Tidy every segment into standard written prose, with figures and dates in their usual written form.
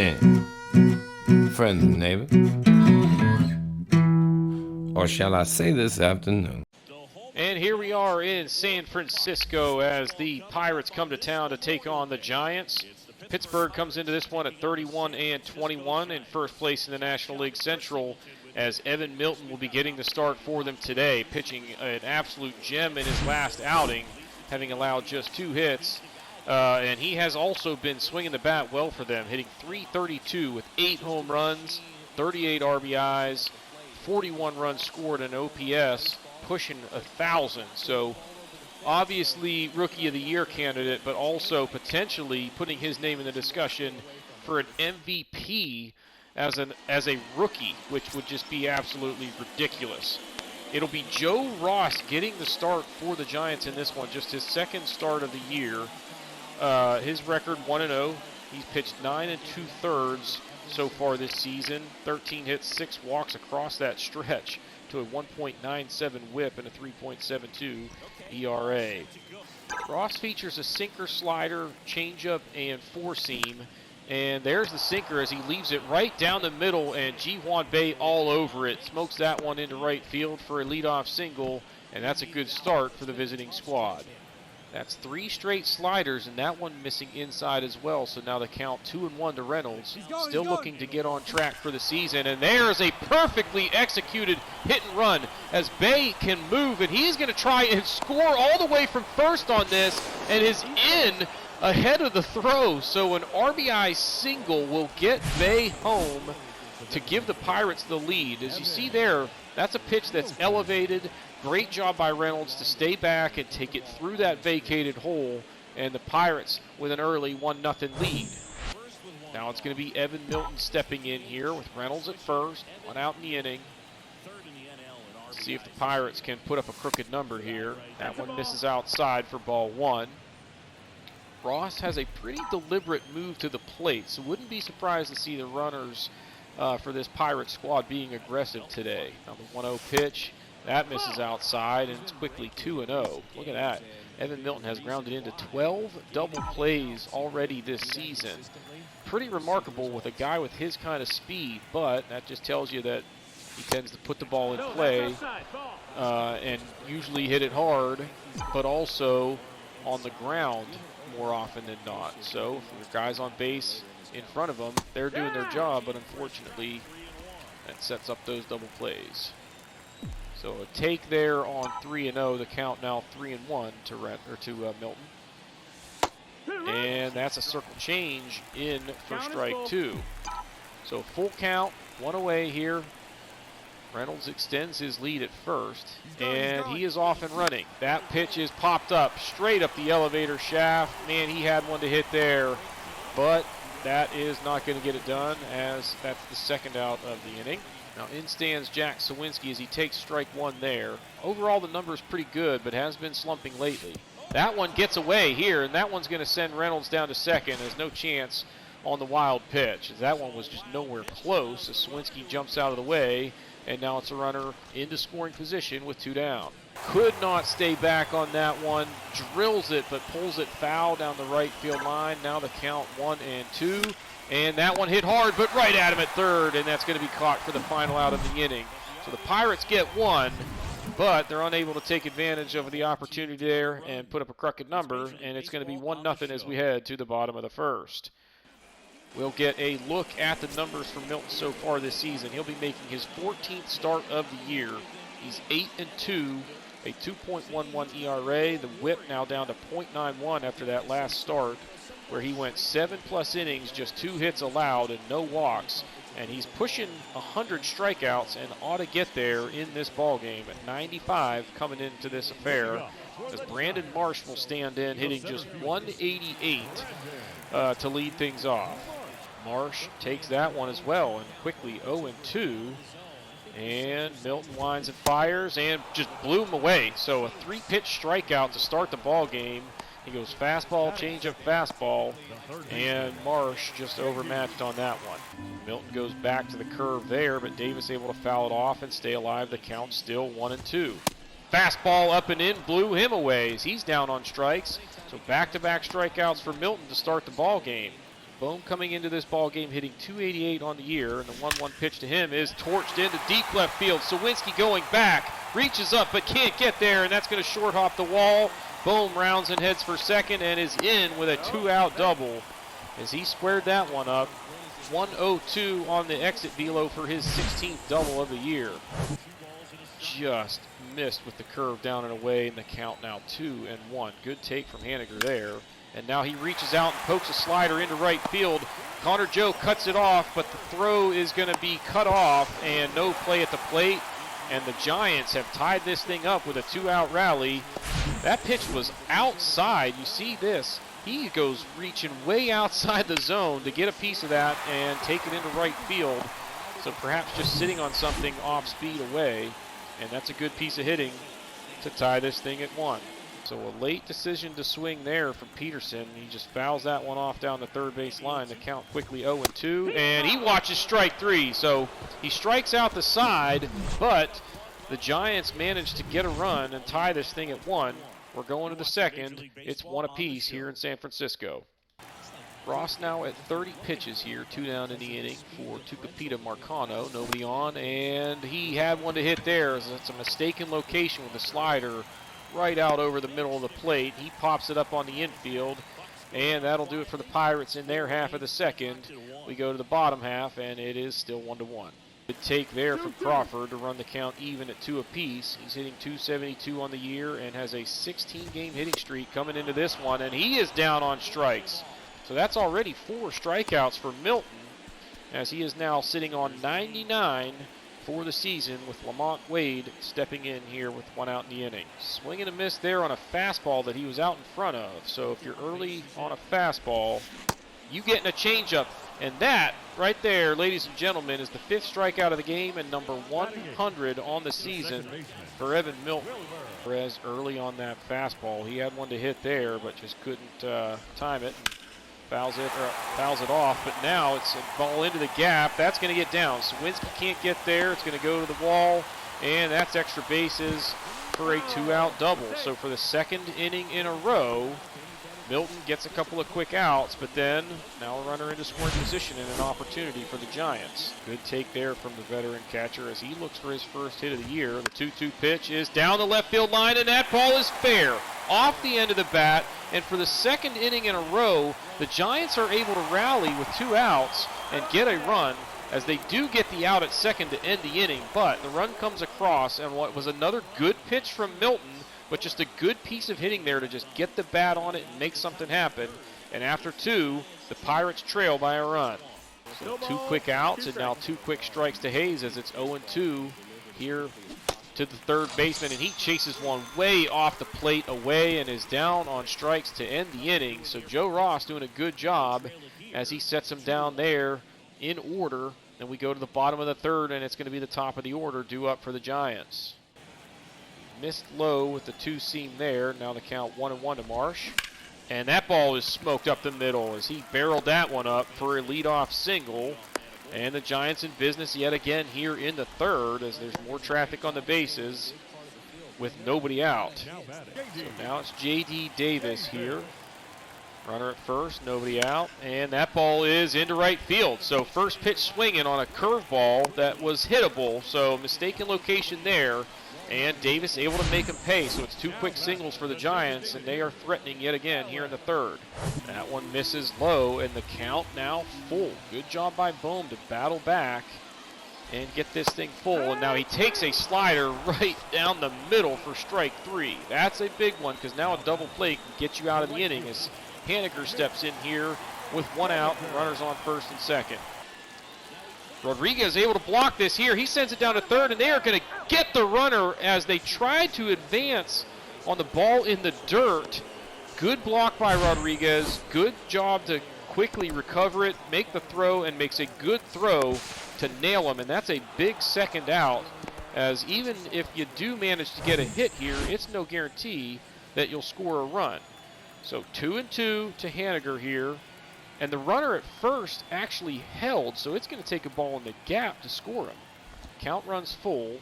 in, friends and neighbors, or shall I say this afternoon. And here we are in San Francisco as the Pirates come to town to take on the Giants. Pittsburgh comes into this one at 31-21 in first place in the National League Central, as Evan Milton will be getting the start for them today, pitching an absolute gem in his last outing, having allowed just 2 hits. And he has also been swinging the bat well for them, hitting .332 with 8 home runs, 38 RBIs, 41 runs scored, and OPS pushing 1,000. So obviously Rookie of the Year candidate, but also potentially putting his name in the discussion for an MVP as a rookie, which would just be absolutely ridiculous. It'll be Joe Ross getting the start for the Giants in this one, just his second start of the year. His record 1-0. He's pitched 9 2/3 so far this season. 13 hits, 6 walks across that stretch to a 1.97 whip and a 3.72 ERA. Ross features a sinker, slider, changeup, and 4-seam. And there's the sinker as he leaves it right down the middle, and Ji-Hwan Bae all over it. Smokes that one into right field for a leadoff single, and that's a good start for the visiting squad. That's 3 straight sliders, and that one missing inside as well. So now the count 2-1 to Reynolds. Still looking to get on track for the season. And there's a perfectly executed hit and run as Bae can move, and he's going to try and score all the way from first on this, and is in ahead of the throw. So an RBI single will get Bae home to give the Pirates the lead. As you see there, that's a pitch that's elevated. Great job by Reynolds to stay back and take it through that vacated hole, and the Pirates with an early 1-0 lead. Now it's going to be Evan Milton stepping in here with Reynolds at first, 1 out in the inning. See if the Pirates can put up a crooked number here. That one misses outside for ball 1. Ross has a pretty deliberate move to the plate, so wouldn't be surprised to see the runners for this Pirate squad being aggressive today. Now the 1-0 pitch, that misses outside, and it's quickly 2-0. Look at that. Evan Milton has grounded into 12 double plays already this season. Pretty remarkable with a guy with his kind of speed, but that just tells you that he tends to put the ball in play and usually hit it hard, but also on the ground more often than not. So if there's guys on base in front of them, they're doing their job, but unfortunately that sets up those double plays. So a take there on 3-0. The count now 3-1 to Milton. And that's a circle change in for strike 2. So full count, 1 away here. Reynolds extends his lead at first, and he is off and running. That pitch is popped up, straight up the elevator shaft. Man, he had one to hit there, but that is not going to get it done, as that's the second out of the inning. Now in stands Jack Sawinski as he takes strike 1 there. Overall the number is pretty good, but has been slumping lately. That one gets away here, and that one's going to send Reynolds down to second. There's no chance on the wild pitch, as that one was just nowhere close as Sawinski jumps out of the way, and now it's a runner into scoring position with 2 down. Could not stay back on that one. Drills it, but pulls it foul down the right field line. Now the count 1-2. And that one hit hard, but right at him at third, and that's going to be caught for the final out of the inning. So the Pirates get 1, but they're unable to take advantage of the opportunity there and put up a crooked number, and it's going to be 1-0 as we head to the bottom of the first. We'll get a look at the numbers for Milton so far this season. He'll be making his 14th start of the year. He's 8-2, a 2.11 ERA. The whip now down to .91 after that last start, where he went 7+ innings, just 2 hits allowed and no walks. And he's pushing 100 strikeouts and ought to get there in this ball game at 95 coming into this affair, as Brandon Marsh will stand in, hitting just 188 to lead things off. Marsh takes that one as well, and quickly 0-2. And Milton winds and fires and just blew him away. So a 3-pitch strikeout to start the ball game. He goes fastball, changeup, fastball, and Marsh just overmatched on that one. Milton goes back to the curve there, but Davis able to foul it off and stay alive. The count still 1-2. Fastball up and in, blew him away as he's down on strikes. So back-to-back strikeouts for Milton to start the ball game. Bohm coming into this ball game hitting .288 on the year, and the 1-1 pitch to him is torched into deep left field. Sawinski going back, reaches up but can't get there, and that's going to short hop the wall. Bohm rounds and heads for second and is in with a 2-out double as he squared that one up. 102 on the exit velo for his 16th double of the year. Just missed with the curve down and away, and the count now 2-1. Good take from Haniger there. And now he reaches out and pokes a slider into right field. Connor Joe cuts it off, but the throw is going to be cut off and no play at the plate. And the Giants have tied this thing up with a 2-out rally. That pitch was outside. You see this. He goes reaching way outside the zone to get a piece of that and take it into right field. So perhaps just sitting on something off speed away. And that's a good piece of hitting to tie this thing at 1. So a late decision to swing there from Peterson. He just fouls that one off down the third base line. The count quickly 0-2, and he watches strike 3. So he strikes out the side, but the Giants managed to get a run and tie this thing at 1. We're going to the second. It's 1 apiece here in San Francisco. Ross now at 30 pitches here, 2 down in the inning for Tucupita Marcano. Nobody on, and he had one to hit there. It's a mistaken location with the slider right out over the middle of the plate. He pops it up on the infield, and that'll do it for the Pirates in their half of the second. We go to the bottom half, and it is still 1-1. Good take there from Crawford to run the count even at 2 apiece. He's hitting .272 on the year and has a 16-game hitting streak coming into this one, and he is down on strikes. So that's already 4 strikeouts for Milton, as he is now sitting on 99 for the season, with Lamont Wade stepping in here with 1 out in the inning. Swing and a miss there on a fastball that he was out in front of. So if you're early on a fastball, you getting a changeup. And that right there, ladies and gentlemen, is the 5th strikeout of the game and number 100 on the season for Evan Milton. Whereas early on that fastball, he had one to hit there, but just couldn't time it. Fouls it off, but now it's a ball into the gap. That's going to get down. Sawinski can't get there. It's going to go to the wall, and that's extra bases for a 2-out double. So for the 2nd inning in a row, Milton gets a couple of quick outs, but then now a runner into scoring position and an opportunity for the Giants. Good take there from the veteran catcher as he looks for his first hit of the year. The 2-2 pitch is down the left field line, and that ball is fair off the end of the bat. And for the 2nd inning in a row, the Giants are able to rally with 2 outs and get a run, as they do get the out at second to end the inning. But the run comes across, and what was another good pitch from Milton, but just a good piece of hitting there to just get the bat on it and make something happen. And after 2, the Pirates trail by a run. So 2 quick outs and now 2 quick strikes to Hayes, as it's 0-2 here to the third baseman, and he chases one way off the plate away and is down on strikes to end the inning. So Joe Ross doing a good job as he sets him down there in order. Then we go to the bottom of the third, and it's going to be the top of the order due up for the Giants. Missed low with the 2-seam there. Now the count 1-1 to Marsh. And that ball is smoked up the middle as he barreled that one up for a leadoff single. And the Giants in business yet again here in the third, as there's more traffic on the bases with nobody out. So now it's J.D. Davis here. Runner at first, nobody out, and that ball is into right field. So first pitch swinging on a curveball that was hittable, so mistaken location there. And Davis able to make him pay, so it's 2 quick singles for the Giants, and they are threatening yet again here in the third. That one misses low, and the count now full. Good job by Bohm to battle back and get this thing full. And now he takes a slider right down the middle for strike 3. That's a big one, because now a double play can get you out of the inning as Haniger steps in here with 1 out and runners on first and second. Rodriguez able to block this here. He sends it down to third, and they are going to get the runner as they tried to advance on the ball in the dirt. Good block by Rodriguez. Good job to quickly recover it, make the throw, and makes a good throw to nail him. And that's a big second out, as even if you do manage to get a hit here, it's no guarantee that you'll score a run. So 2-2 to Haniger here. And the runner at first actually held, so it's going to take a ball in the gap to score him. Count runs full,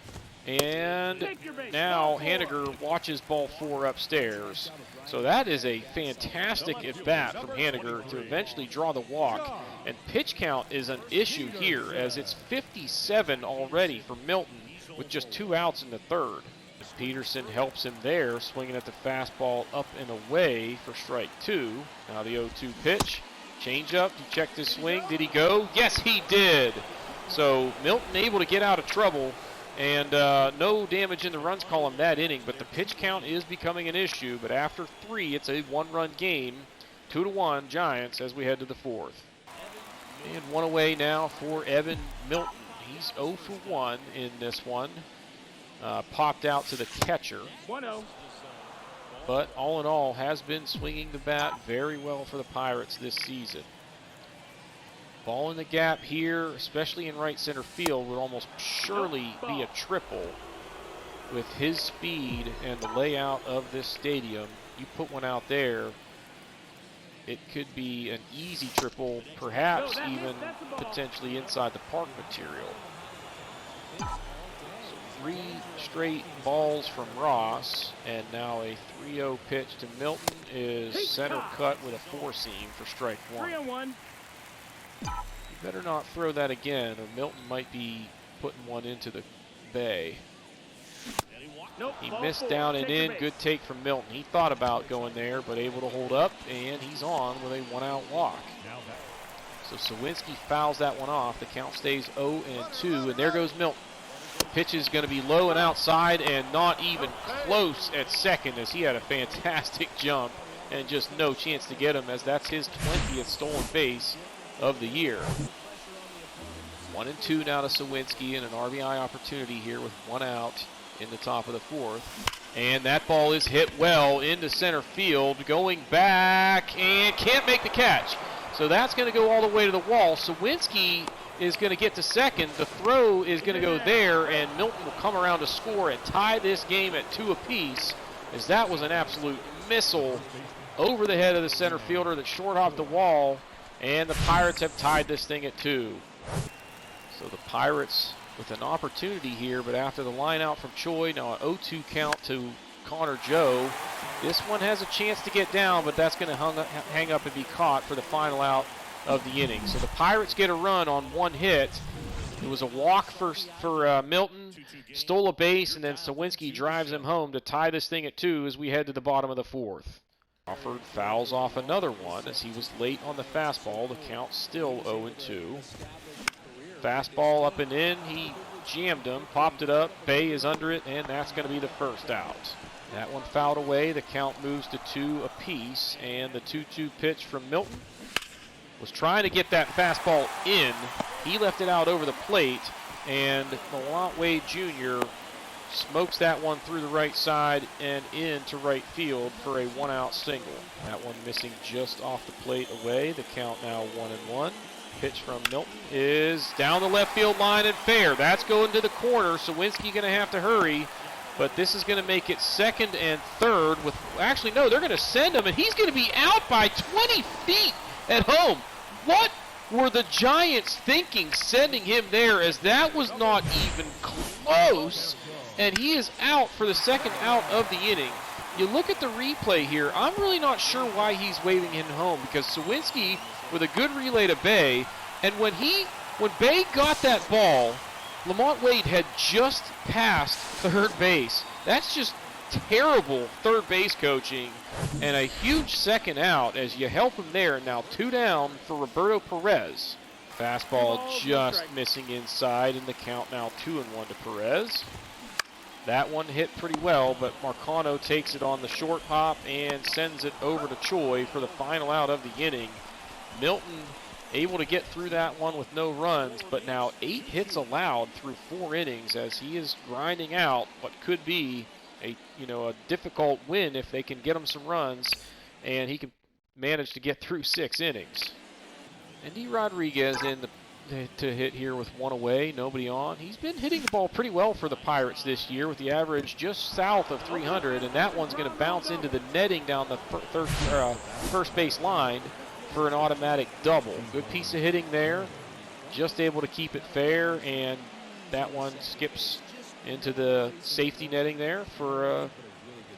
And now Haniger watches ball 4 upstairs. So that is a fantastic at-bat from Haniger to eventually draw the walk. And pitch count is an issue here, as it's 57 already for Milton with just 2 outs in the third. Peterson helps him there, swinging at the fastball up and away for strike 2. Now the 0-2 pitch. Change-up, he checked his swing. Did he go? Yes, he did. So Milton able to get out of trouble. And no damage in the runs column that inning, but the pitch count is becoming an issue. But after 3, it's a 1-run game, 2-1 Giants as we head to the 4th. And 1 away now for Evan Milton. He's 0 for 1 in this one. Popped out to the catcher. 1-0. But all in all, has been swinging the bat very well for the Pirates this season. Ball in the gap here, especially in right center field, would almost surely be a triple with his speed and the layout of this stadium. You put one out there, it could be an easy triple, perhaps even potentially inside the park material. So 3 straight balls from Ross, and now a 3-0 pitch to Milton is center cut with a 4-seam for strike 1. 3-1. You better not throw that again, or Milton might be putting one into the bay. Nope, He ball missed 4. down and Take the in. base. Good take from Milton. He thought about going there, but able to hold up, and he's on with a 1-out walk. So Sawinski fouls that one off. The count stays 0-2, and there goes Milton. The pitch is going to be low and outside, and not even close at second, as he had a fantastic jump and just no chance to get him, as that's his 20th stolen base of the year. 1-2 now to Sawinski, and an RBI opportunity here with 1 out in the top of the 4th. And that ball is hit well into center field, going back, and can't make the catch. So that's going to go all the way to the wall. Sawinski is going to get to second. The throw is going to go there, and Milton will come around to score and tie this game at 2 apiece, as that was an absolute missile over the head of the center fielder that short off the wall, and the Pirates have tied this thing at 2. So the Pirates with an opportunity here, but after the line out from Choi, now an 0-2 count to Connor Joe. This one has a chance to get down, but that's going to hang up and be caught for the final out of the inning. So the Pirates get a run on 1 hit. It was a walk for Milton, stole a base, and then Sawinski drives him home to tie this thing at 2 as we head to the bottom of the 4th. Crawford fouls off another one as he was late on the fastball. The count's still 0-2. Fastball up and in, he jammed him, popped it up, Bay is under it, and that's going to be the first out. That one fouled away, the count moves to 2 apiece, and the 2-2 pitch from Milton was trying to get that fastball in. He left it out over the plate, and Milton Wade Jr. smokes that one through the right side and into right field for a 1-out single. That one missing just off the plate away, the count now 1-1. Pitch from Milton is down the left field line and fair. That's going to the corner. Sawinski going to have to hurry, but this is going to make it 2nd and 3rd with, actually no, they're going to send him, and he's going to be out by 20 feet at home. What were the Giants thinking sending him there, as that was not even close, and he is out for the 2nd out of the inning. You look at the replay here, I'm really not sure why he's waving him home, because Sawinski with a good relay to Bay, and when Bay got that ball, Lamont Wade had just passed third base. That's just terrible third base coaching, and a huge 2nd out as you help him there. Now 2 down for Roberto Perez. Fastball just missing inside, and the count now 2-1 to Perez. That one hit pretty well, but Marcano takes it on the short hop and sends it over to Choi for the final out of the inning. Milton able to get through that one with no runs, but now 8 hits allowed through 4 innings as he is grinding out what could be a difficult win if they can get him some runs, and he can manage to get through 6 innings. Andy Rodriguez in to hit here with 1 away, nobody on. He's been hitting the ball pretty well for the Pirates this year with the average just south of 300, and that one's going to bounce into the netting down the first base line for an automatic double. Good piece of hitting there, just able to keep it fair, and that one skips into the safety netting there for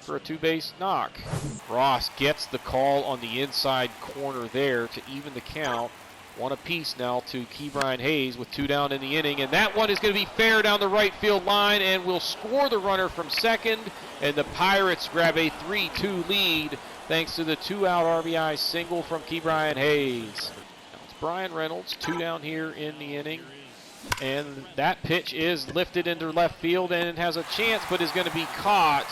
a two-base knock. Ross gets the call on the inside corner there to even the count. One apiece now to Ke'Bryan Hayes with 2 down in the inning, and that one is going to be fair down the right field line and will score the runner from second, and the Pirates grab a 3-2 lead thanks to the 2-out RBI single from Ke'Bryan Hayes. Now it's Brian Reynolds, 2 down here in the inning, and that pitch is lifted into left field and it has a chance, but is going to be caught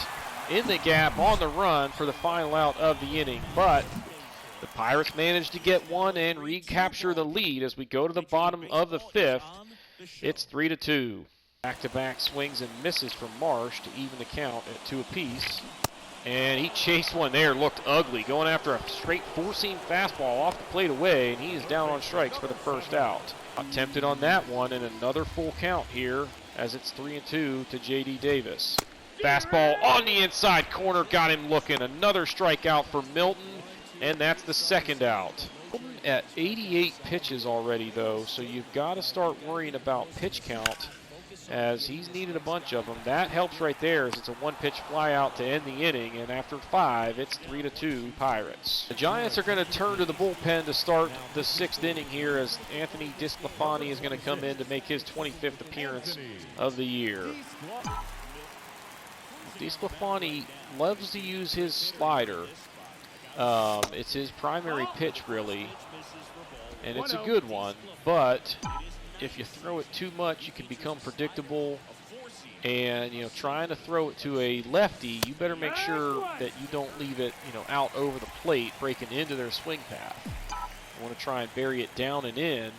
in the gap on the run for the final out of the inning. But the Pirates managed to get one and recapture the lead as we go to the bottom of the 5th. It's 3-2. Back-to-back swings and misses from Marsh to even the count at 2 apiece. And he chased one there, looked ugly, going after a straight four-seam fastball off the plate away, and he is down on strikes for the first out. Attempted on that one, and another full count here as it's 3-2 to J.D. Davis. Fastball on the inside corner, got him looking. Another strikeout for Milton, and that's the second out. Milton at 88 pitches already, though, so you've got to start worrying about pitch count as he's needed a bunch of them. That helps right there as it's a 1-pitch fly out to end the inning, and after 5, it's 3-2 Pirates. The Giants are going to turn to the bullpen to start the 6th inning here as Anthony DeSclafani is going to come in to make his 25th appearance of the year. DeSclafani loves to use his slider. It's his primary pitch, really, and it's a good one, but if you throw it too much, you can become predictable, and, trying to throw it to a lefty, you better make sure that you don't leave it, out over the plate, breaking into their swing path. You want to try and bury it down and in,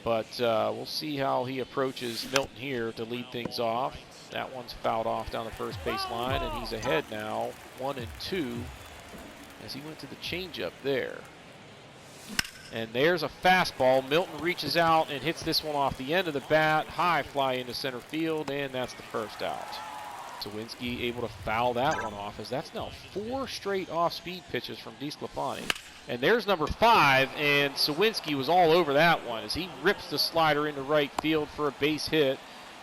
but we'll see how he approaches Milton here to lead things off. That one's fouled off down the first base line, and he's ahead now, 1-2, as he went to the changeup there. And there's a fastball. Milton reaches out and hits this one off the end of the bat. High fly into center field, and that's the first out. Sawinski able to foul that one off, as that's now 4 straight off-speed pitches from DeSclafani. And there's number 5, and Sawinski was all over that one as he rips the slider into right field for a base hit,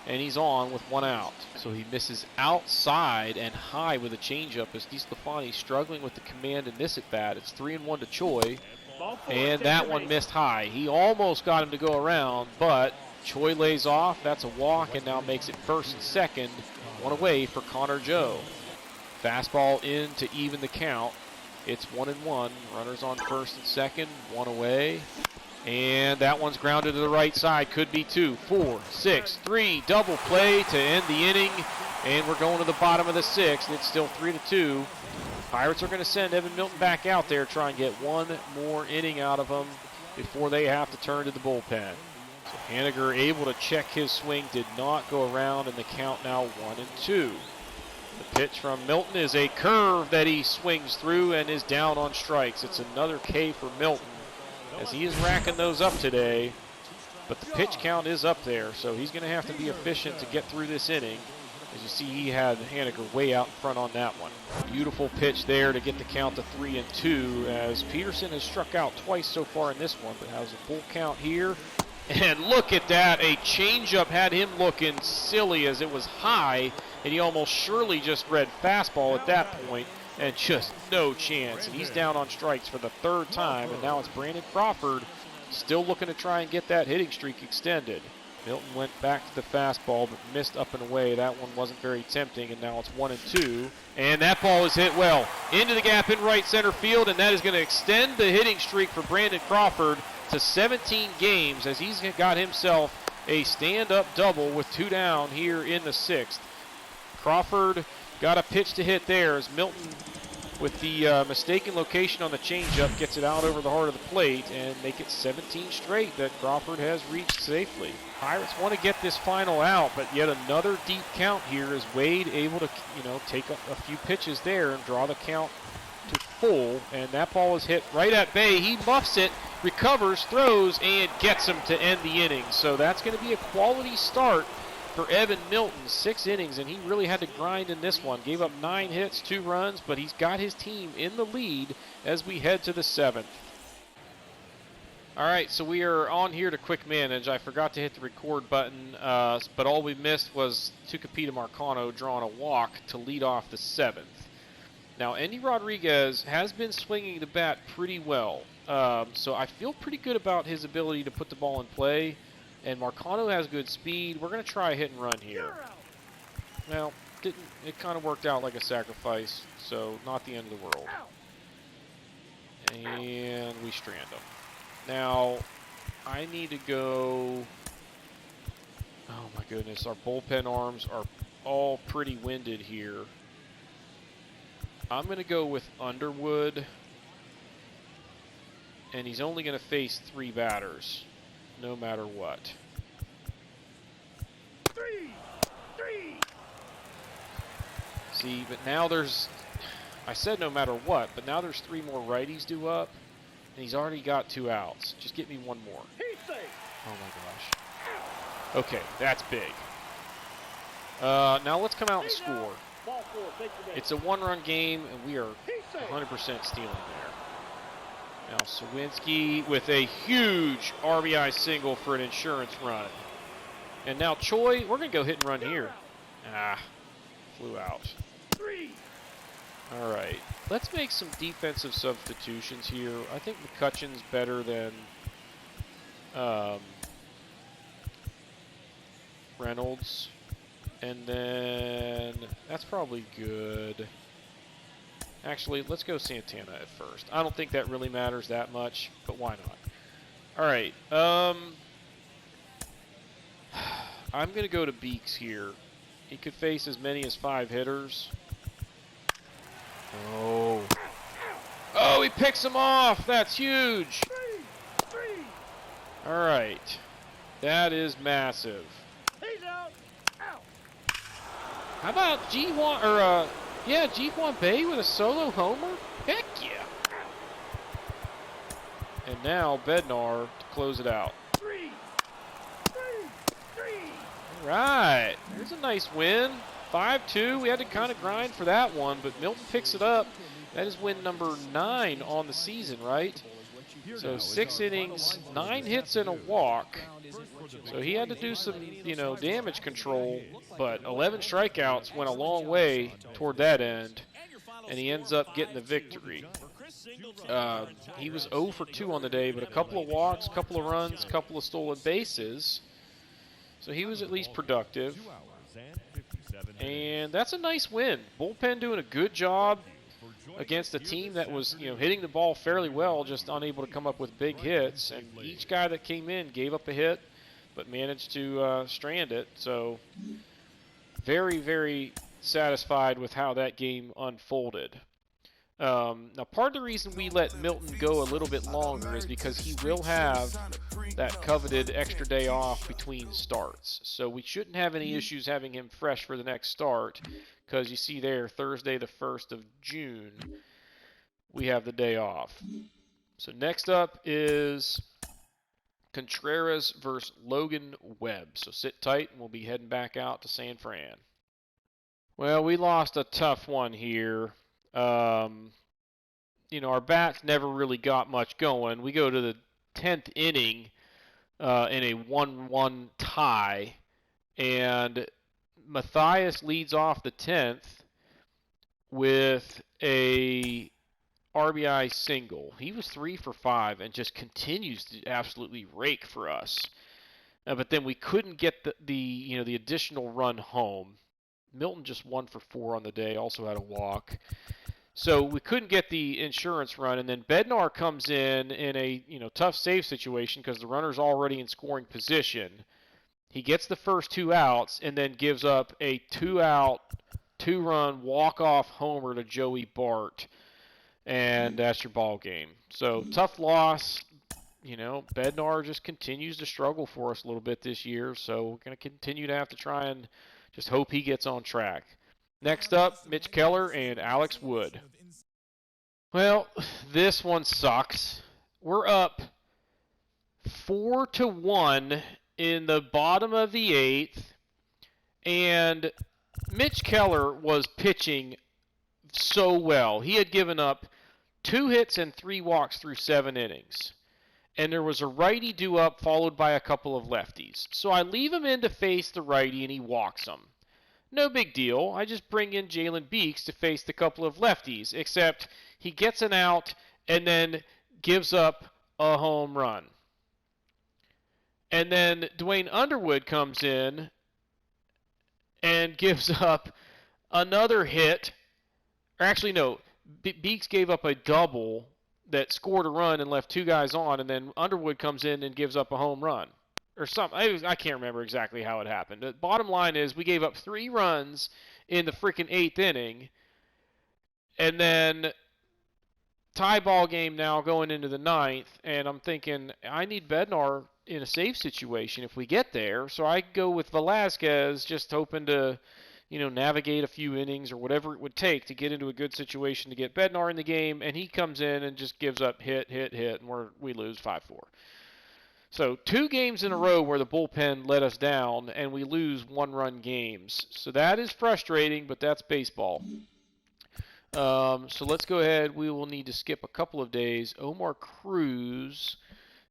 and he's on with 1 out. So he misses outside and high with a changeup as DeSclafani struggling with the command in this at-bat. It's 3-1 to Choi. And that one missed high. He almost got him to go around, but Choi lays off. That's a walk, and now makes it first and second. 1 away for Connor Joe. Fastball in to even the count. It's 1-1. Runners on first and second. 1 away. And that one's grounded to the right side. Could be 2, 4, 6, 3. Double play to end the inning. And we're going to the bottom of the 6th. It's still 3-2. Pirates are going to send Evan Milton back out there, try and get one more inning out of him before they have to turn to the bullpen. So Haniger able to check his swing, did not go around, and the count now 1-2. The pitch from Milton is a curve that he swings through and is down on strikes. It's another K for Milton as he is racking those up today, but the pitch count is up there, so he's going to have to be efficient to get through this inning. As you see, he had Haniger way out in front on that one. Beautiful pitch there to get the count to 3-2 as Peterson has struck out twice so far in this one, but has a full count here. And look at that, a changeup had him looking silly as it was high, and he almost surely just read fastball at that point, and just no chance. And he's down on strikes for the 3rd time, and now it's Brandon Crawford still looking to try and get that hitting streak extended. Milton went back to the fastball, but missed up and away. That one wasn't very tempting, and now it's 1-2. And that ball is hit well into the gap in right center field, and that is going to extend the hitting streak for Brandon Crawford to 17 games as he's got himself a stand-up double with 2 down here in the 6th. Crawford got a pitch to hit there as Milton, with the mistaken location on the changeup, gets it out over the heart of the plate and make it 17 straight that Crawford has reached safely. Pirates want to get this final out, but yet another deep count here is Wade able to, take a few pitches there and draw the count to full, and that ball is hit right at bay. He muffs it, recovers, throws, and gets him to end the inning. So that's going to be a quality start for Evan Milton. 6 innings, and he really had to grind in this one. Gave up 9 hits, 2 runs, but he's got his team in the lead as we head to the 7th. All right, so we are on here to quick manage. I forgot to hit the record button, but all we missed was Tucupita Marcano drawing a walk to lead off the 7th. Now, Andy Rodriguez has been swinging the bat pretty well, so I feel pretty good about his ability to put the ball in play, and Marcano has good speed. We're going to try a hit and run here. Well, it kind of worked out like a sacrifice, so not the end of the world. And we strand him. Now, I need to go... Oh my goodness, our bullpen arms are all pretty winded here. I'm going to go with Underwood. And he's only going to face 3 batters, no matter what. Three. See, but now there's... I said no matter what, but now there's 3 more righties due up. And he's already got 2 outs. Just get me 1 more. He's safe. Oh my gosh. Okay, that's big. Now let's come out and score. Ball 4, take the base. It's a 1-run game, and we are 100% stealing there. Now Sawinski with a huge RBI single for an insurance run. And now Choi, we're going to go hit and run here. Flew out. 3. All right, let's make some defensive substitutions here. I think McCutcheon's better than Reynolds. And then that's probably good. Actually, let's go Santana at first. I don't think that really matters that much, but why not? All right, I'm going to go to Beeks here. He could face as many as 5 hitters. Oh. Oh, he picks him off. That's huge. 3. All right. That is massive. He's out. How about Ji-Hwan Bae with a solo homer? Heck yeah. And now Bednar to close it out. 3. All right. There's a nice win. 5-2. We had to kind of grind for that one, but Milton picks it up. That is win number 9 on the season, right? So 6 innings, 9 hits and a walk. So he had to do some, damage control, but 11 strikeouts went a long way toward that end, and he ends up getting the victory. He was 0 for 2 on the day, but a couple of walks, a couple of runs, a couple of stolen bases. So he was at least productive. And that's a nice win. Bullpen doing a good job against a team that was, hitting the ball fairly well, just unable to come up with big hits. And each guy that came in gave up a hit, but managed to strand it. So very, very satisfied with how that game unfolded. Now, part of the reason we let Milton go a little bit longer is because he will have that coveted extra day off between starts. So we shouldn't have any issues having him fresh for the next start, because you see there, Thursday the 1st of June, we have the day off. So next up is Contreras versus Logan Webb. So sit tight, and we'll be heading back out to San Fran. Well, we lost a tough one here. Our bats never really got much going. We go to the 10th inning in a 1-1 tie, and Matthias leads off the 10th with a RBI single. He was 3 for 5 and just continues to absolutely rake for us. But then we couldn't get the additional run home. Milton just 1 for 4 on the day, also had a walk. So we couldn't get the insurance run, and then Bednar comes in a tough save situation because the runner's already in scoring position. He gets the first 2 outs and then gives up a 2-out, 2-run walk-off homer to Joey Bart, and that's your ball game. So tough loss. Bednar just continues to struggle for us a little bit this year, so we're going to continue to have to try and just hope he gets on track. Next up, Mitch Keller and Alex Wood. Well, this one sucks. We're up 4-1 in the bottom of the 8th, and Mitch Keller was pitching so well. He had given up 2 hits and 3 walks through 7 innings. and there was a righty due up followed by a couple of lefties. So I leave him in to face the righty, and he walks him. No big deal. I just bring in Jalen Beeks to face the couple of lefties, except he gets an out and then gives up a home run. And then Dwayne Underwood comes in and gives up another hit. Or actually, no, Beeks gave up a double that scored a run and left two guys on, and then Underwood comes in and gives up a home run. Or something. I can't remember exactly how it happened. The bottom line is we gave up 3 runs in the freaking 8th inning, and then tie ball game now going into the 9th, and I'm thinking I need Bednar in a save situation if we get there. So I go with Velasquez, just hoping to, navigate a few innings or whatever it would take to get into a good situation to get Bednar in the game, and he comes in and just gives up hit, and we lose 5-4. So 2 games in a row where the bullpen let us down, and we lose 1-run games. So that is frustrating, but that's baseball. So let's go ahead. We will need to skip a couple of days. Omar Cruz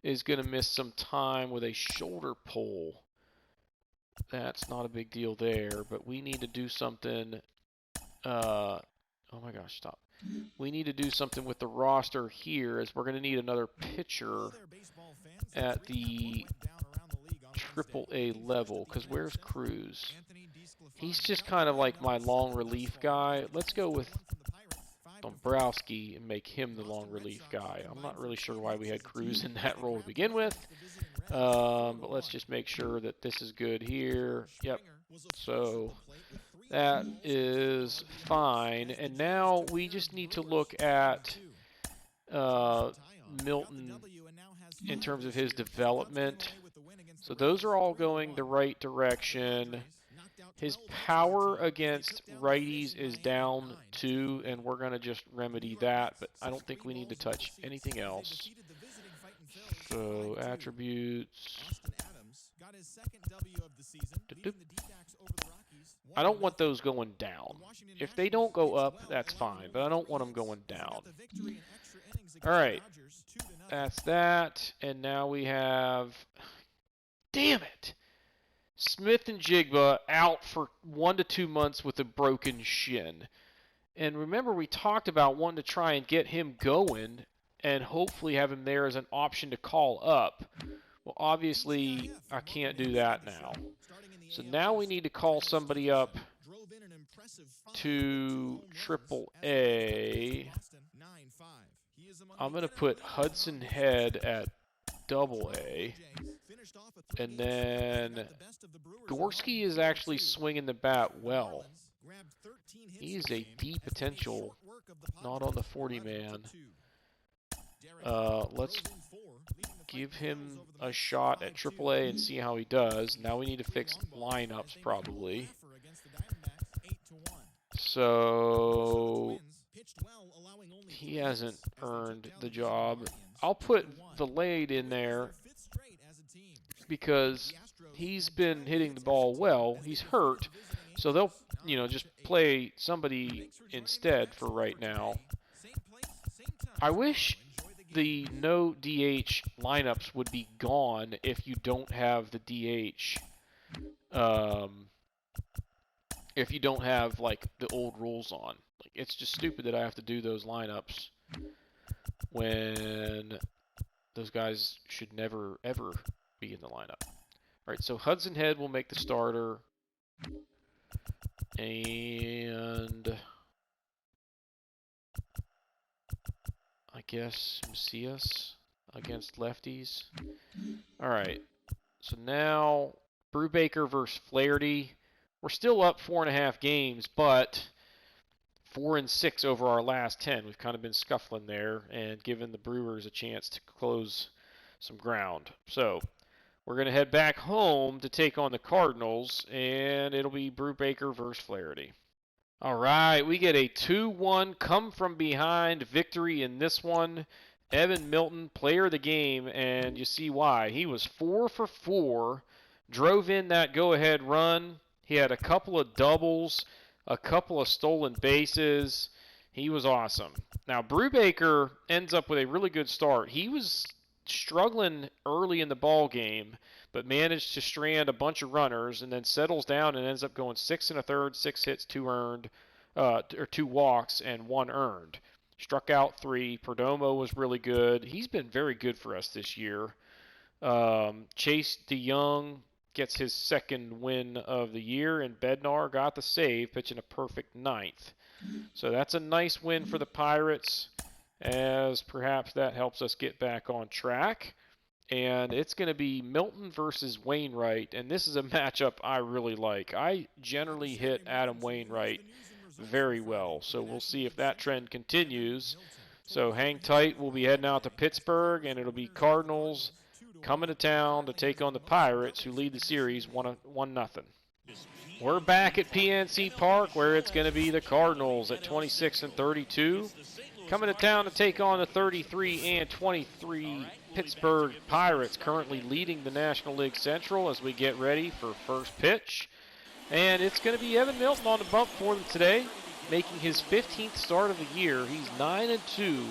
is going to miss some time with a shoulder pull. That's not a big deal there, but we need to do something. Oh my gosh, stop. We need to do something with the roster here, as we're going to need another pitcher at the AAA level, because where's Cruz? He's just kind of like my long relief guy. Let's go with Dombrowski and make him the long relief guy. I'm not really sure why we had Cruz in that role to begin with, but let's just make sure that this is good here. Yep. So that is fine, and now we just need to look at Milton in terms of his development. So those are all going the right direction. His power against righties is down 2, and we're going to just remedy that, but I don't think we need to touch anything else. So attributes. I don't want those going down. If they don't go up, that's fine, but I don't want them going down. All right. That's that, and now we have... Damn it! Smith and Jigba out for 1 to 2 months with a broken shin. And remember, we talked about wanting to try and get him going and hopefully have him there as an option to call up. Well, obviously, I can't do that now. So now we need to call somebody up to AAA. I'm going to put Hudson Head at AA. And then Gorski is actually swinging the bat well. He's a D potential, not on the 40-man. Let's give him a shot at AAA and see how he does. Now we need to fix lineups probably. So he hasn't earned the job. I'll put Valade in there because he's been hitting the ball well. He's hurt, so they'll, just play somebody instead for right now. I wish the no DH lineups would be gone if you don't have the DH. If you don't have like the old rules on, like, it's just stupid that I have to do those lineups when those guys should never ever be in the lineup. All right, so Hudson Head will make the starter, and I guess Macias against lefties. All right, so now Brubaker versus Flaherty. We're still up 4.5 games, but 4-6 over our last 10. We've kind of been scuffling there and given the Brewers a chance to close some ground. So we're going to head back home to take on the Cardinals, and it'll be Brubaker versus Flaherty. All right, we get a 2-1 come-from-behind victory in this one. Evan Milton, player of the game, and you see why. He was 4 for 4, drove in that go-ahead run. He had a couple of doubles, a couple of stolen bases. He was awesome. Now, Brubaker ends up with a really good start. He was struggling early in the ball game, but managed to strand a bunch of runners and then settles down and ends up going 6 1/3, 6 hits, 2 earned, or 2 walks and 1 earned. Struck out 3. Perdomo was really good. He's been very good for us this year. Chase DeYoung gets his second win of the year, and Bednar got the save, pitching a perfect 9th. So that's a nice win for the Pirates, as perhaps that helps us get back on track. And it's going to be Milton versus Wainwright, and this is a matchup I really like. I generally hit Adam Wainwright very well, so we'll see if that trend continues. So hang tight. We'll be heading out to Pittsburgh, and it'll be Cardinals coming to town to take on the Pirates, who lead the series 1-0. We're back at PNC Park, where it's going to be the Cardinals at 26-32. Coming to town to take on the 33-23 Pittsburgh Pirates, currently leading the National League Central as we get ready for first pitch. And it's going to be Evan Milton on the bump for them today, making his 15th start of the year. He's 9-2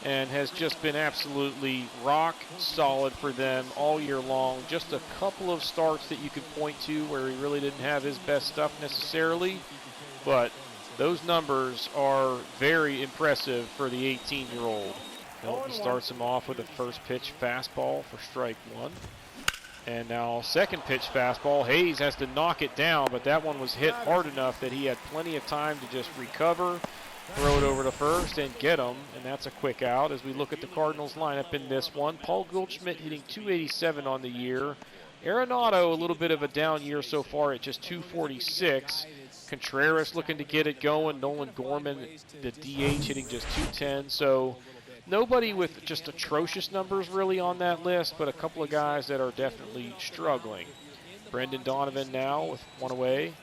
and has just been absolutely rock solid for them all year long. Just a couple of starts that you could point to where he really didn't have his best stuff necessarily, but those numbers are very impressive for the 18-year-old. Milton starts him off with a first pitch fastball for strike 1. And now second pitch fastball. Hayes has to knock it down, but that one was hit hard enough that he had plenty of time to just recover, throw it over to first, and get him. And that's a quick out as we look at the Cardinals lineup in this one. Paul Goldschmidt hitting .287 on the year. Arenado, a little bit of a down year so far at just .246. Contreras looking to get it going. Nolan Gorman, the DH, hitting just .210. So nobody with just atrocious numbers really on that list, but a couple of guys that are definitely struggling. Brendan Donovan now with one away.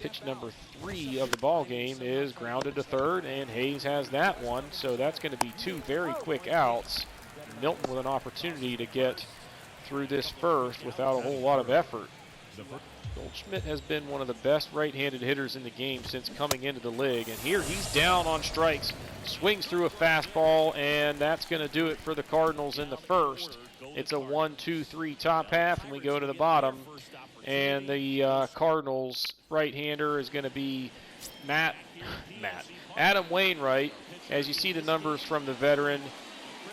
Pitch number 3 of the ball game is grounded to third, and Hayes has that one. So that's going to be 2 very quick outs. Milton with an opportunity to get through this first without a whole lot of effort. Goldschmidt has been one of the best right-handed hitters in the game since coming into the league, and here he's down on strikes, swings through a fastball, and that's going to do it for the Cardinals in the first. It's a 1-2-3 top half, and we go to the bottom, and the Cardinals right-hander is going to be Adam Wainwright. As you see the numbers from the veteran,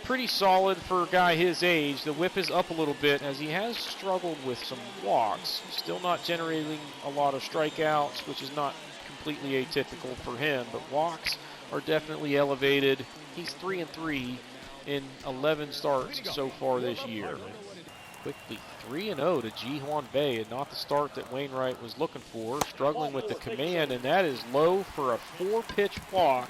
pretty solid for a guy his age. The whip is up a little bit as he has struggled with some walks. Still not generating a lot of strikeouts, which is not completely atypical for him, but walks are definitely elevated. He's 3-3 in 11 starts so far this year. Quickly 3-0 to Ji-Hwan Bae, and not the start that Wainwright was looking for. Struggling with the command, and that is low for a 4-pitch walk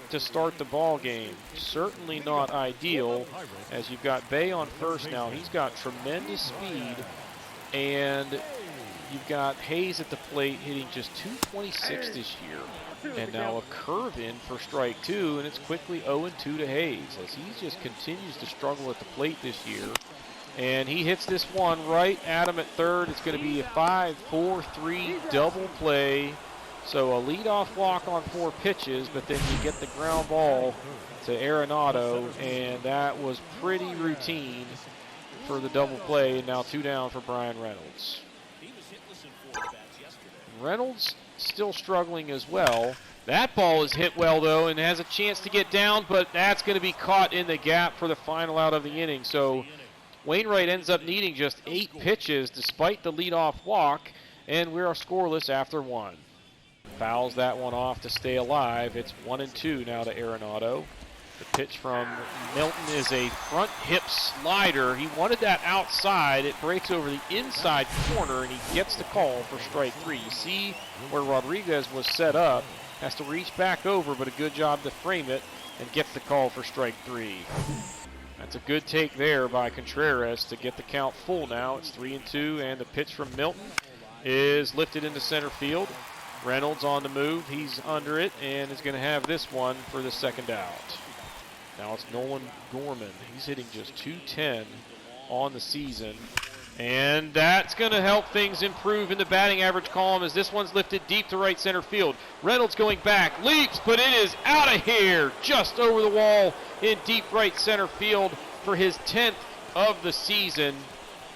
to start the ball game. Certainly not ideal, as you've got Bae on first now. He's got tremendous speed, and you've got Hayes at the plate hitting just .226 this year. And now a curve in for strike 2, and it's quickly 0-2 to Hayes as he just continues to struggle at the plate this year. And he hits this one right at him at third. It's going to be a 5-4-3 double play. So a leadoff walk on 4 pitches, but then you get the ground ball to Arenado, and that was pretty routine for the double play. And now 2 down for Brian Reynolds. Reynolds still struggling as well. That ball is hit well, though, and has a chance to get down, but that's going to be caught in the gap for the final out of the inning. So Wainwright ends up needing just 8 pitches despite the leadoff walk, and we are scoreless after 1. Fouls that one off to stay alive. It's 1-2 now to Arenado. The pitch from Milton is a front hip slider. He wanted that outside. It breaks over the inside corner, and he gets the call for strike 3. You see where Rodriguez was set up. Has to reach back over, but a good job to frame it, and gets the call for strike 3. That's a good take there by Contreras to get the count full now. It's 3-2, and the pitch from Milton is lifted into center field. Reynolds on the move. He's under it and is going to have this one for the second out. Now it's Nolan Gorman. He's hitting just .210 on the season. And that's going to help things improve in the batting average column as this one's lifted deep to right center field. Reynolds going back, leaps, but it is out of here, just over the wall in deep right center field. for his 10th of the season,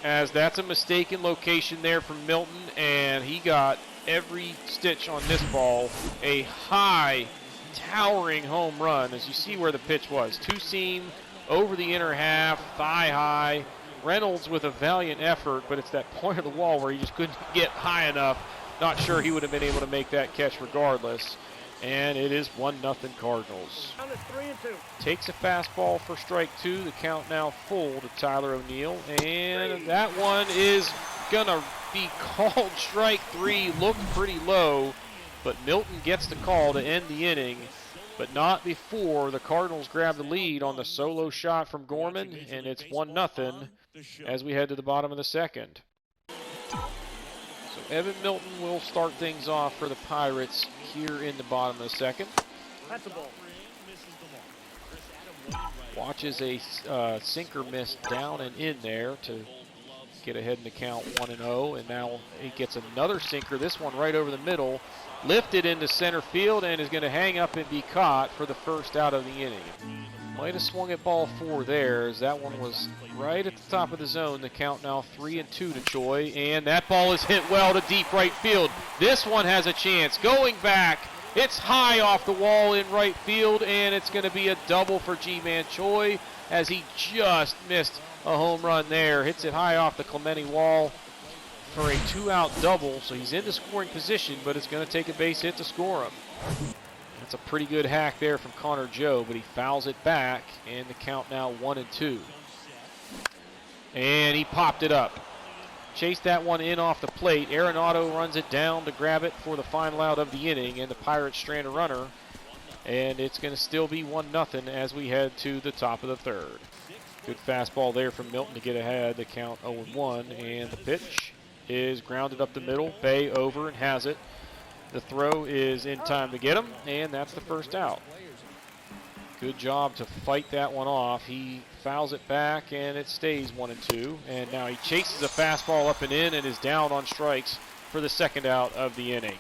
as that's a mistaken location there from Milton, and he got every stitch on this ball. A high, towering home run, as you see where the pitch was. Two-seam over the inner half, thigh high. Reynolds with a valiant effort, but it's that point of the wall where he just couldn't get high enough. Not sure he would have been able to make that catch regardless. And it is 1-0 Cardinals. Down to 3-2. Takes a fastball for strike two. The count now full to Tyler O'Neill. And that one is going to be called strike three. Looked pretty low, but Milton gets the call to end the inning. But not before the Cardinals grab the lead on the solo shot from Gorman. And it's 1-0 as we head to the bottom of the second. So Evan Milton will start things off for the Pirates here in the bottom of the second. That's a ball. Watches a sinker miss down and in there to get ahead in the count 1-0. And now he gets another sinker, this one right over the middle. Lifted into center field and is going to hang up and be caught for the first out of the inning. Might have swung at ball four there, as that one was right at the top of the zone. The count now 3-2 to Choi, and that ball is hit well to deep right field. This one has a chance. Going back, it's high off the wall in right field, and it's going to be a double for G-Man Choi, as he just missed a home run there. Hits it high off the Clemente wall for a two-out double, so he's into scoring position, but it's going to take a base hit to score him. That's a pretty good hack there from Connor Joe, but he fouls it back, and the count now 1-2. And he popped it up. Chased that one in off the plate. Arenado runs it down to grab it for the final out of the inning, and the Pirates strand a runner. And it's going to still be 1-0 as we head to the top of the third. Good fastball there from Milton to get ahead. The count 0-1, and the pitch is grounded up the middle. Bay over and has it. The throw is in time to get him, and that's the first out. Good job to fight that one off. He fouls it back, and it stays 1-2. And now he chases a fastball up and in and is down on strikes for the second out of the inning.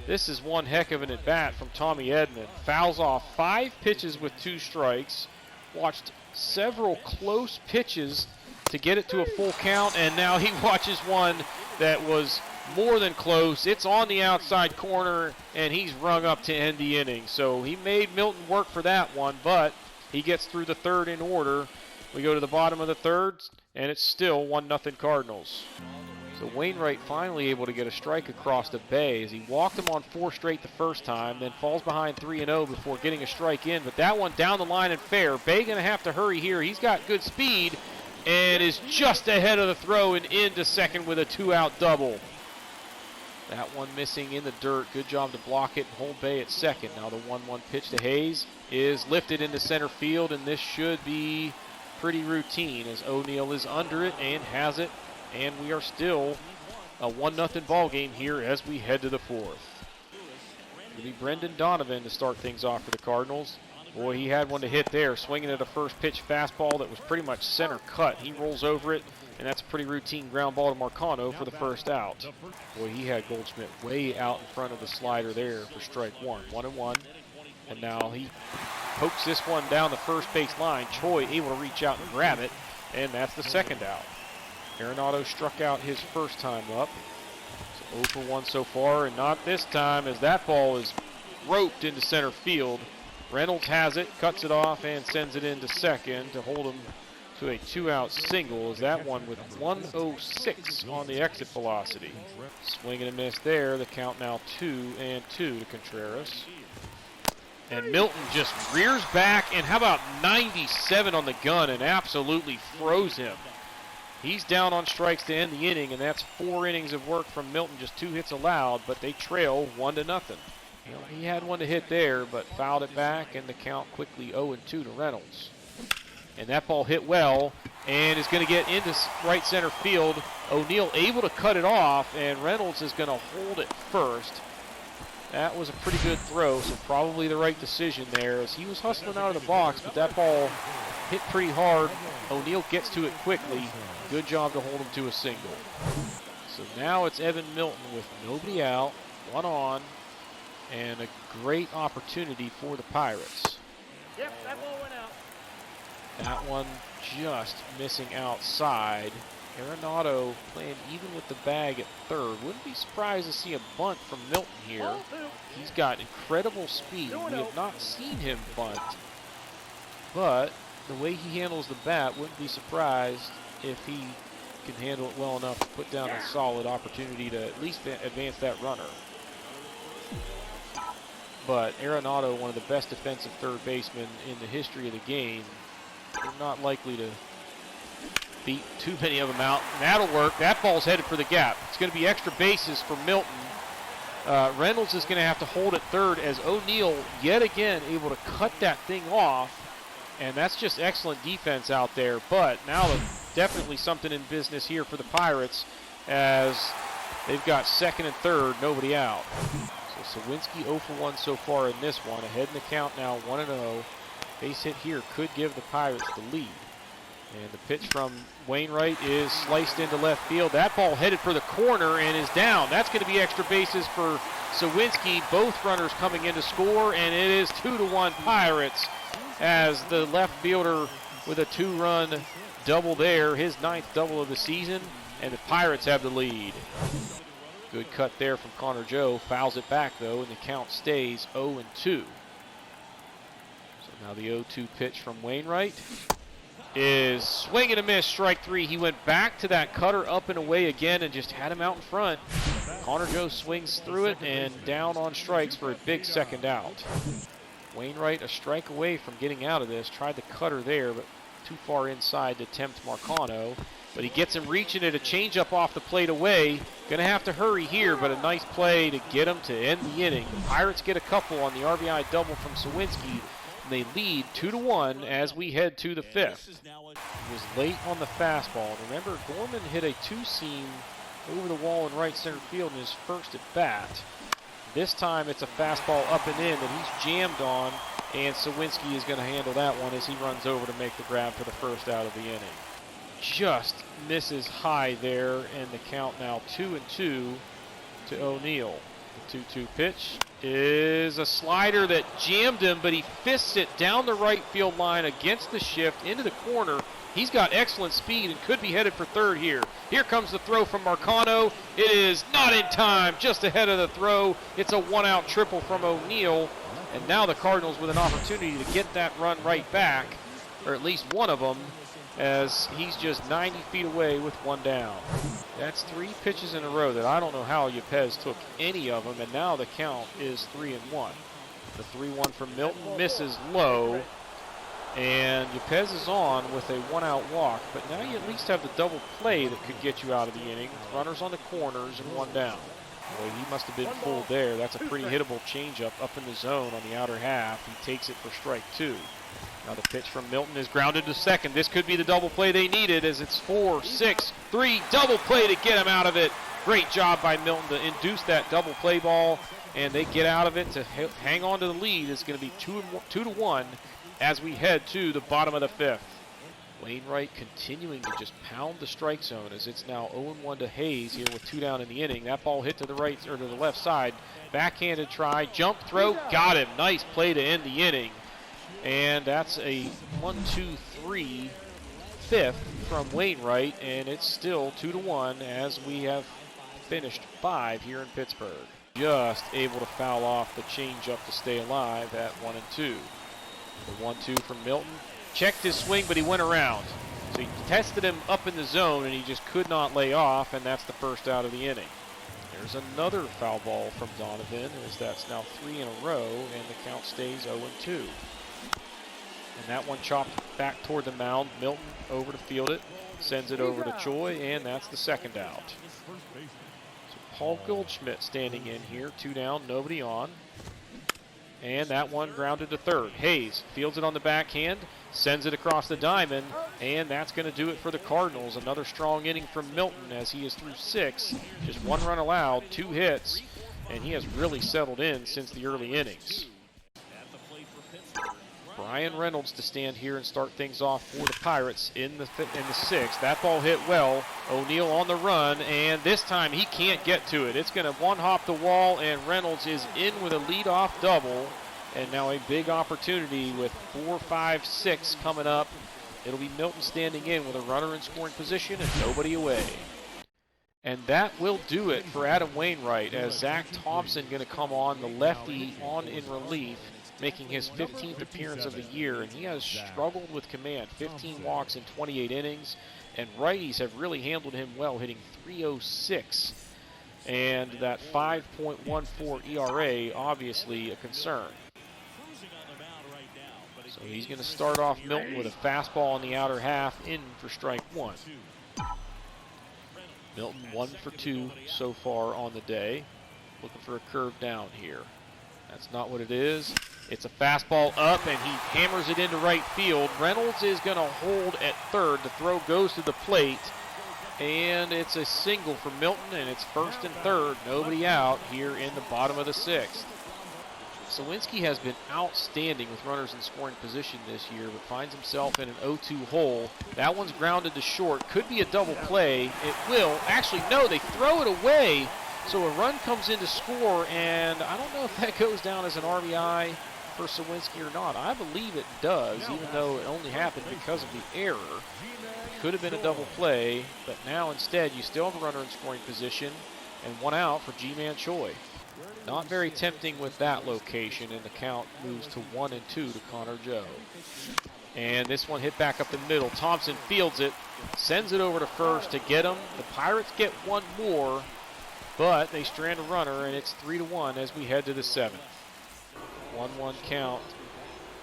This is one heck of an at-bat from Tommy Edman. Fouls off 5 pitches with 2 strikes. Watched several close pitches to get it to a full count, and now he watches one that was more than close. It's on the outside corner, and he's rung up to end the inning. So he made Milton work for that one, but he gets through the third in order. We go to the bottom of the third, and it's still 1-0 Cardinals. So Wainwright finally able to get a strike across the Bay as he walked him on 4 straight the first time, then falls behind 3-0 before getting a strike in. But that one down the line and fair. Bay going to have to hurry here. He's got good speed and is just ahead of the throw and into second with a 2-out double. That one missing in the dirt. Good job to block it and hold Bay at second. Now the 1-1 pitch to Hayes is lifted into center field, and this should be pretty routine as O'Neill is under it and has it. And we are still a 1-0 ball game here as we head to the fourth. It'll be Brendan Donovan to start things off for the Cardinals. Boy, he had one to hit there, swinging at a first pitch fastball that was pretty much center cut. He rolls over it, and that's a pretty routine ground ball to Marcano for the first out. Boy, he had Goldschmidt way out in front of the slider there for strike one. 1-1, and now he pokes this one down the first base line. Choi able to reach out and grab it, and that's the second out. Arenado struck out his first time up. So 0 for 1 so far, and not this time, as that ball is roped into center field. Reynolds has it, cuts it off, and sends it into second to hold him to a 2-out single, as that one with 106 on the exit velocity. Swing and a miss there. The count now 2-2 to Contreras. And Milton just rears back, and how about 97 on the gun, and absolutely froze him. He's down on strikes to end the inning, and that's 4 innings of work from Milton, just 2 hits allowed, but they trail 1-0. You know, he had one to hit there, but fouled it back, and the count quickly 0-2 to Reynolds. And that ball hit well, and is going to get into right center field. O'Neill able to cut it off, and Reynolds is going to hold it first. That was a pretty good throw, so probably the right decision there, as he was hustling out of the box, but that ball hit pretty hard. O'Neill gets to it quickly. Good job to hold him to a single. So now it's Evan Milton with nobody out, 1 on, and a great opportunity for the Pirates. Yep, that ball went out. That one just missing outside. Arenado playing even with the bag at third. Wouldn't be surprised to see a bunt from Milton here. He's got incredible speed. We have not seen him bunt, but the way he handles the bat, wouldn't be surprised if he can handle it well enough to put down a solid opportunity to at least advance that runner. But Arenado, one of the best defensive third basemen in the history of the game, they're not likely to beat too many of them out. And that'll work. That ball's headed for the gap. It's going to be extra bases for Milton. Reynolds is going to have to hold at third as O'Neill yet again able to cut that thing off. And that's just excellent defense out there. But now definitely something in business here for the Pirates as they've got second and third, nobody out. So Sawinski 0 for 1 so far in this one. Ahead in the count now, 1-0. Base hit here could give the Pirates the lead. And the pitch from Wainwright is sliced into left field. That ball headed for the corner and is down. That's going to be extra bases for Sawinski. Both runners coming in to score, and it is 2-1 Pirates as the left fielder with a 2-run double there, his 9th double of the season, and the Pirates have the lead. Good cut there from Connor Joe. Fouls it back, though, and the count stays 0-2. So now the 0-2 pitch from Wainwright is swing and a miss, strike three. He went back to that cutter up and away again and just had him out in front. Connor Joe swings through it and down on strikes for a big second out. Wainwright a strike away from getting out of this. Tried the cutter there, but too far inside to tempt Marcano. But he gets him reaching at a changeup off the plate away. Going to have to hurry here, but a nice play to get him to end the inning. The Pirates get a couple on the RBI double from Sawinski. They lead 2-1 as we head to the 5th. He was late on the fastball. Remember, Gorman hit a two-seam over the wall in right center field in his first at bat. This time it's a fastball up and in that he's jammed on, and Sawinski is going to handle that one as he runs over to make the grab for the first out of the inning. Just misses high there, and the count now 2-2 to O'Neill. The 2-2 pitch is a slider that jammed him, but he fists it down the right field line against the shift into the corner. He's got excellent speed and could be headed for third here. Here comes the throw from Marcano. It is not in time, just ahead of the throw. It's a one-out triple from O'Neill, and now the Cardinals with an opportunity to get that run right back, or at least one of them, as he's just 90 feet away with one down. That's 3 pitches in a row that I don't know how Yepez took any of them, and now the count is 3-1. The 3-1 from Milton misses low, and Yepez is on with a one-out walk, but now you at least have the double play that could get you out of the inning. Runners on the corners and one down. Boy, he must have been fooled there. That's a pretty hittable changeup up in the zone on the outer half. He takes it for strike 2. Now the pitch from Milton is grounded to second. This could be the double play they needed as it's 4-6-3. Double play to get him out of it. Great job by Milton to induce that double play ball, and they get out of it to hang on to the lead. It's going to be 2-1 as we head to the bottom of the 5th. Wainwright continuing to just pound the strike zone as it's now 0-1 to Hayes here with 2 down in the inning. That ball hit to the right or to the left side. Backhanded try, jump throw, got him. Nice play to end the inning. And that's a 1-2-3 5th from Wainwright, and it's still 2-1 as we have finished 5 here in Pittsburgh. Just able to foul off the changeup to stay alive at 1-2. The 1-2 from Milton. Checked his swing, but he went around. So he tested him up in the zone, and he just could not lay off, and that's the first out of the inning. There's another foul ball from Donovan, as that's now 3 in a row, and the count stays 0-2. And that one chopped back toward the mound. Milton over to field it, sends it over to Choi, and that's the second out. So Paul Goldschmidt standing in here, 2 down, nobody on. And that one grounded to third. Hayes fields it on the backhand, sends it across the diamond, and that's going to do it for the Cardinals. Another strong inning from Milton as he is through 6. Just 1 run allowed, 2 hits, and he has really settled in since the early innings. Brian Reynolds to stand here and start things off for the Pirates in the 6th. That ball hit well. O'Neill on the run, and this time he can't get to it. It's going to one-hop the wall, and Reynolds is in with a leadoff double. And now a big opportunity with 4, 5, 6 coming up It'll be Milton standing in with a runner in scoring position and nobody away. And that will do it for Adam Wainwright, as Zach Thompson going to come on, the lefty, on in relief, making his 15th appearance of the year, and he has struggled with command. 15 walks in 28 innings, and righties have really handled him well, hitting .306, and that 5.14 ERA, obviously a concern. So he's going to start off Milton with a fastball in the outer half, in for strike one. Milton 1 for 2 so far on the day. Looking for a curve down here. That's not what it is. It's a fastball up, and he hammers it into right field. Reynolds is going to hold at third. The throw goes to the plate, and it's a single for Milton, and it's first and third. Nobody out here in the bottom of the sixth. Sawinski has been outstanding with runners in scoring position this year, but finds himself in an 0-2 hole. That one's grounded to short. Could be a double play. It will. Actually, no, they throw it away. So a run comes in to score, and I don't know if that goes down as an RBI for Sawinski or not. I believe it does, even though it only happened because of the error. It could have been a double play, but now instead you still have a runner in scoring position and one out for G-Man Choi. Not very tempting with that location, and the count moves to 1-2 to Connor Joe. And this one hit back up the middle. Thompson fields it, sends it over to first to get him. The Pirates get one more, but they strand a runner, and it's 3-1 as we head to the seventh. 1-1 count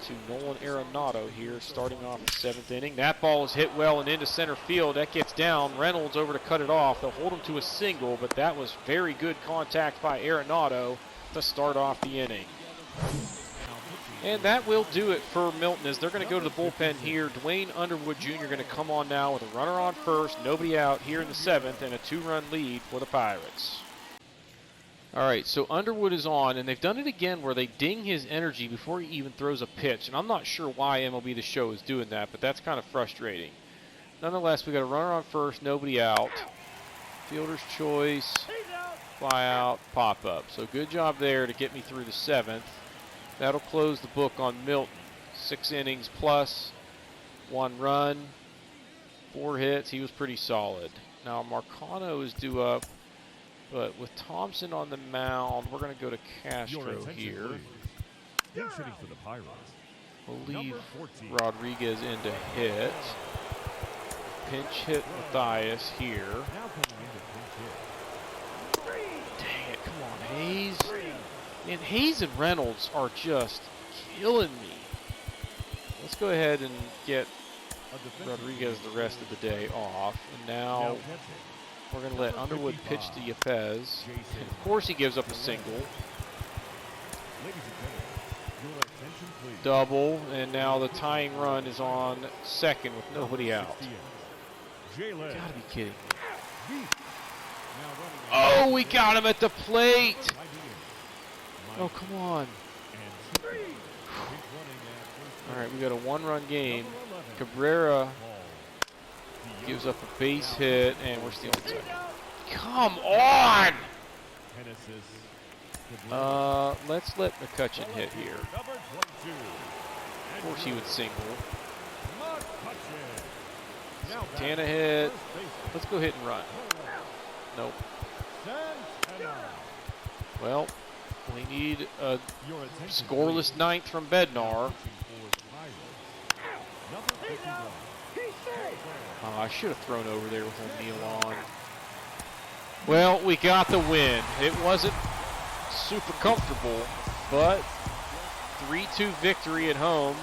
to Nolan Arenado here, starting off the seventh inning. That ball is hit well and into center field. That gets down. Reynolds over to cut it off. They'll hold him to a single, but that was very good contact by Arenado to start off the inning. And that will do it for Milton, as they're going to go to the bullpen here. Dwayne Underwood Jr. going to come on now with a runner on first, nobody out here in the seventh, and a 2-run lead for the Pirates. All right, so Underwood is on, and they've done it again where they ding his energy before he even throws a pitch. And I'm not sure why MLB The Show is doing that, but that's kind of frustrating. Nonetheless, we got a runner on first, nobody out. Fielder's choice, fly out, pop up. So good job there to get me through the seventh. That'll close the book on Milton. 6 innings plus, 1 run, 4 hits. He was pretty solid. Now Marcano is due up. But with Thompson on the mound, we're going to go to Castro here. For the Pirates. We'll leave Rodriguez in to hit. Pinch hit Mathias here. Dang it, come on, Hayes. Man, Hayes and Reynolds are just killing me. Let's go ahead and get Rodriguez the rest of the day off. And now we're going to let Underwood pitch to Yepez. And of course he gives up a single. Double, and now the tying run is on second with nobody out. Gotta be kidding me. Oh, we got him at the plate! Oh, come on. All right, we got a 1-run game. Cabrera gives up a base hit, and we're stealing second. Come on! Let's let McCutcheon hit here. Of course he would single. Santana hit. Let's go hit and run. Nope. Well, we need a scoreless ninth from Bednar. Oh, I should have thrown over there with O'Neill on. Well, we got the win. It wasn't super comfortable, but 3-2 victory at home.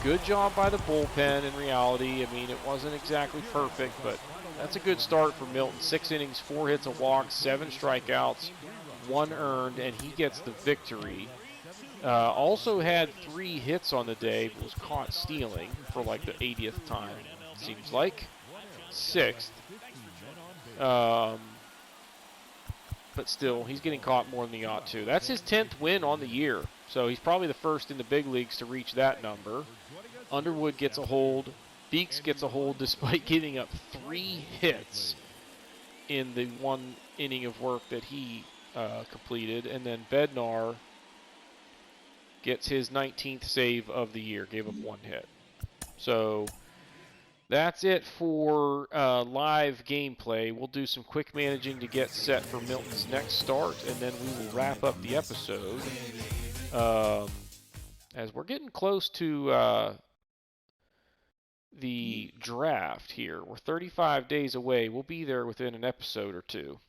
Good job by the bullpen in reality. I mean, it wasn't exactly perfect, but that's a good start for Milton. 6 innings, 4 hits, a walk, 7 strikeouts, 1 earned, and he gets the victory. Also had 3 hits on the day, but was caught stealing for like the 80th time, seems like. 6th. But still, he's getting caught more than he ought to. That's his 10th win on the year, so he's probably the first in the big leagues to reach that number. Underwood gets a hold. Beeks gets a hold despite giving up 3 hits in the 1 inning of work that he completed. And then Bednar gets his 19th save of the year, gave up 1 hit. So That's it for live gameplay. We'll do some quick managing to get set for Milton's next start, and then we will wrap up the episode. As we're getting close to the draft here. We're 35 days away. We'll be there within an episode or two.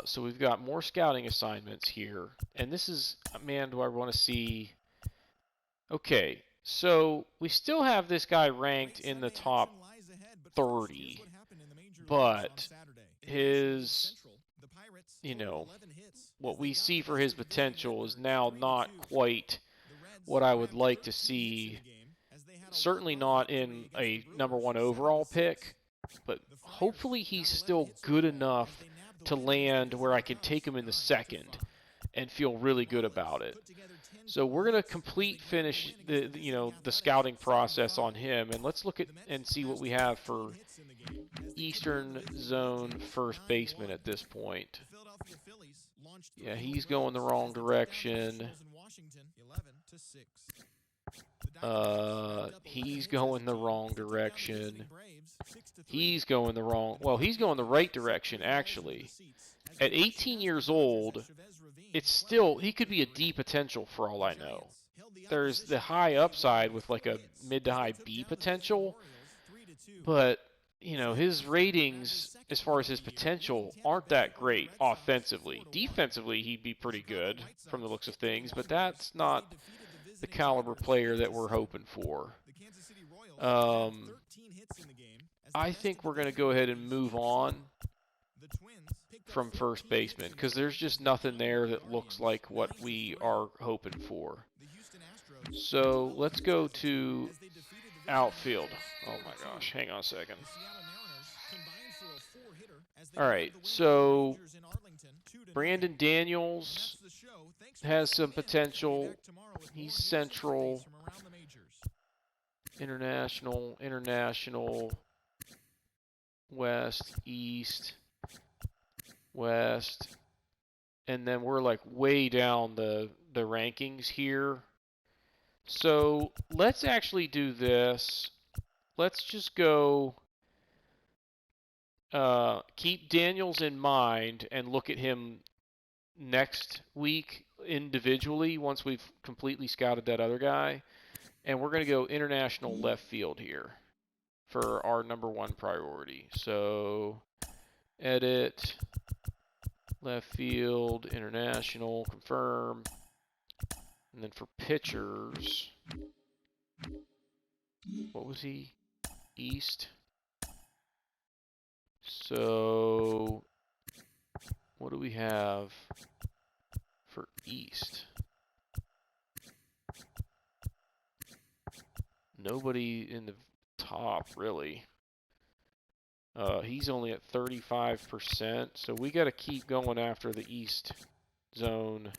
So we've got more scouting assignments here. And this is, man, do I want to see... Okay, so we still have this guy ranked in the top 30. But his, what we see for his potential is now not quite what I would like to see. Certainly not in a #1 overall pick, but hopefully he's still good enough to land where I can take him in the second and feel really good about it. So we're going to finish the scouting process on him, and let's look at and see what we have for Eastern Zone first baseman at this point. Yeah, he's going the wrong direction. He's going the wrong direction. He's going the right direction, actually. At 18 years old, it's still, he could be a D potential for all I know. There's the high upside with like a mid to high B potential, but, his ratings, as far as his potential, aren't that great offensively. Defensively, he'd be pretty good from the looks of things, but that's not the caliber player that we're hoping for. I think we're going to go ahead and move on from first baseman because there's just nothing there that looks like what we are hoping for. So let's go to outfield. Oh my gosh, hang on a second. All right, so Brandon Daniels has some potential. He's central, international, west, east, west, and then we're like way down the rankings here. So let's actually do this. Let's just go keep Daniels in mind and look at him next week individually once we've completely scouted that other guy. And we're going to go international left field here for our #1 priority. So edit, left field, international, confirm. And then for pitchers, what was he? East. So what do we have for East? Nobody in the top, really. He's only at 35%, so we got to keep going after the East Zone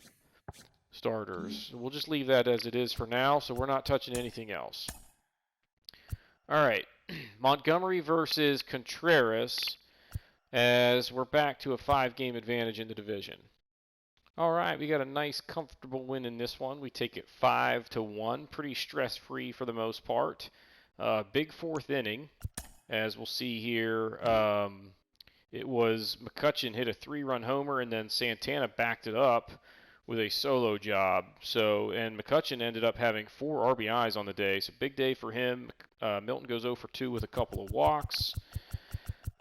starters. We'll just leave that as it is for now, so we're not touching anything else. All right, Montgomery versus Contreras, as we're back to a 5-game advantage in the division. All right, we got a nice, comfortable win in this one. We take it 5-1, pretty stress-free for the most part. Big 4th inning, as we'll see here. It was McCutchen hit a 3-run homer, and then Santana backed it up with a solo job. And McCutchen ended up having 4 RBIs on the day. So big day for him. Milton goes 0 for 2 with a couple of walks.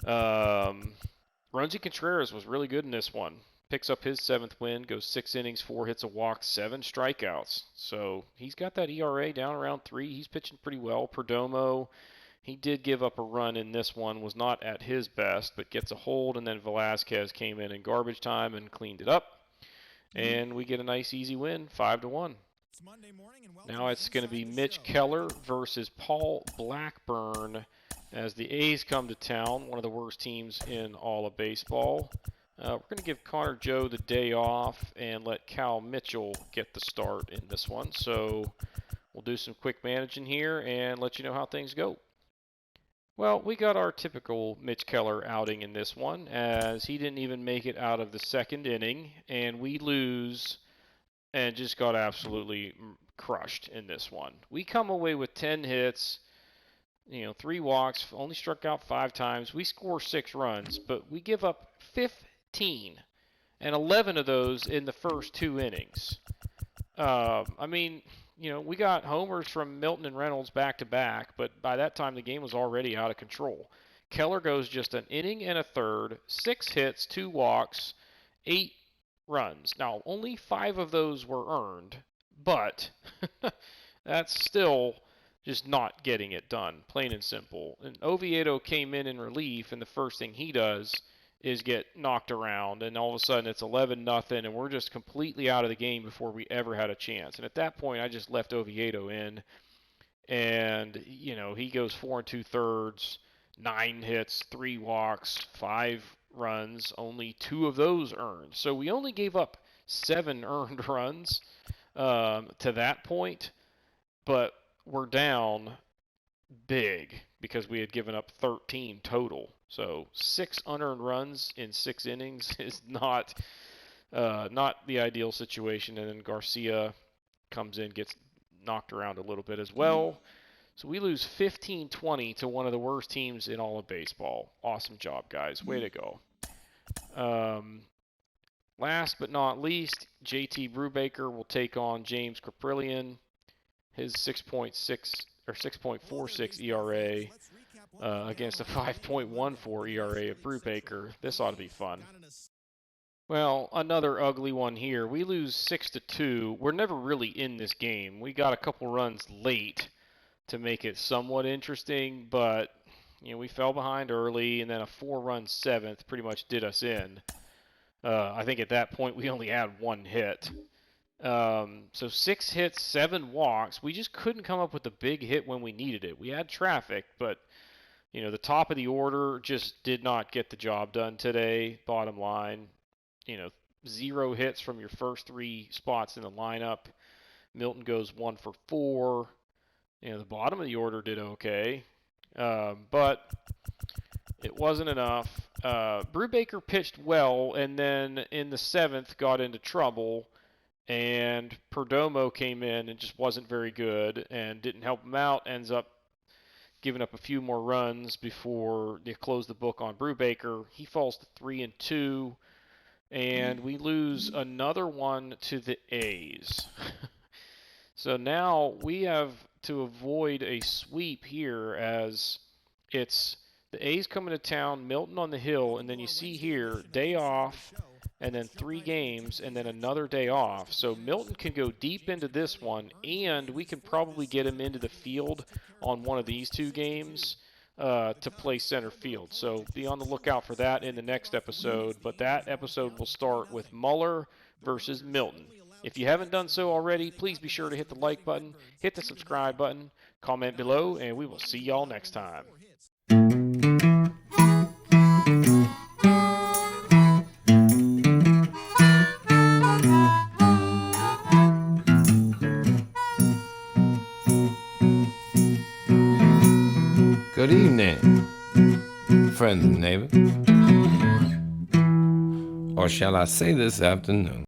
Roansy Contreras was really good in this one. Picks up his 7th win, goes 6 innings, 4 hits, a walk, 7 strikeouts. So he's got that ERA down around 3. He's pitching pretty well. Perdomo, he did give up a run in this one, was not at his best, but gets a hold, and then Velasquez came in garbage time and cleaned it up. And we get a nice, easy win, 5-1. Now it's going to be Mitch Keller versus Paul Blackburn as the A's come to town, one of the worst teams in all of baseball. We're going to give Connor Joe the day off and let Cal Mitchell get the start in this one. So we'll do some quick managing here and let you know how things go. Well, we got our typical Mitch Keller outing in this one, as he didn't even make it out of the 2nd inning, and we lose and just got absolutely crushed in this one. We come away with 10 hits, 3 walks, only struck out 5 times. We score 6 runs, but we give up 15, and 11 of those in the first 2 innings. We got homers from Milton and Reynolds back to back, but by that time the game was already out of control. Keller goes just an inning and a third, 6 hits, 2 walks, 8 runs. Now, only 5 of those were earned, but that's still just not getting it done, plain and simple. And Oviedo came in relief, and the first thing he does is get knocked around, and all of a sudden it's 11-0, and we're just completely out of the game before we ever had a chance. And at that point, I just left Oviedo in, and he goes 4 2/3, 9 hits, 3 walks, 5 runs, only 2 of those earned. So we only gave up 7 earned runs to that point, but we're down big because we had given up 13 total. So 6 unearned runs in 6 innings is not the ideal situation. And then Garcia comes in, gets knocked around a little bit as well. So we lose 15-20 to one of the worst teams in all of baseball. Awesome job, guys. Way to go. Last but not least, JT Brubaker will take on James Caprillion. His 6.46 ERA against a 5.14 ERA of Brubaker. This ought to be fun. Well, another ugly one here. We lose 6-2. We're never really in this game. We got a couple runs late to make it somewhat interesting, but we fell behind early, and then a 4-run 7th pretty much did us in. I think at that point we only had 1 hit. So 6 hits, 7 walks. We just couldn't come up with a big hit when we needed it. We had traffic, but the top of the order just did not get the job done today. Bottom line, 0 hits from your first 3 spots in the lineup. Milton goes 1 for 4. The bottom of the order did okay, but it wasn't enough. Brubaker pitched well, and then in the 7th got into trouble. And Perdomo came in and just wasn't very good and didn't help him out. Ends up giving up a few more runs before they close the book on Brubaker. He falls to 3-2, and we lose another one to the A's. So now we have to avoid a sweep here, as it's the A's coming to town, Milton on the hill, and then you see here, day off, and then 3 games, and then another day off. So Milton can go deep into this one, and we can probably get him into the field on one of these 2 games to play center field. So be on the lookout for that in the next episode. But that episode will start with Muller versus Milton. If you haven't done so already, please be sure to hit the like button, hit the subscribe button, comment below, and we will see y'all next time. Good evening, friends and neighbors. Or shall I say this afternoon?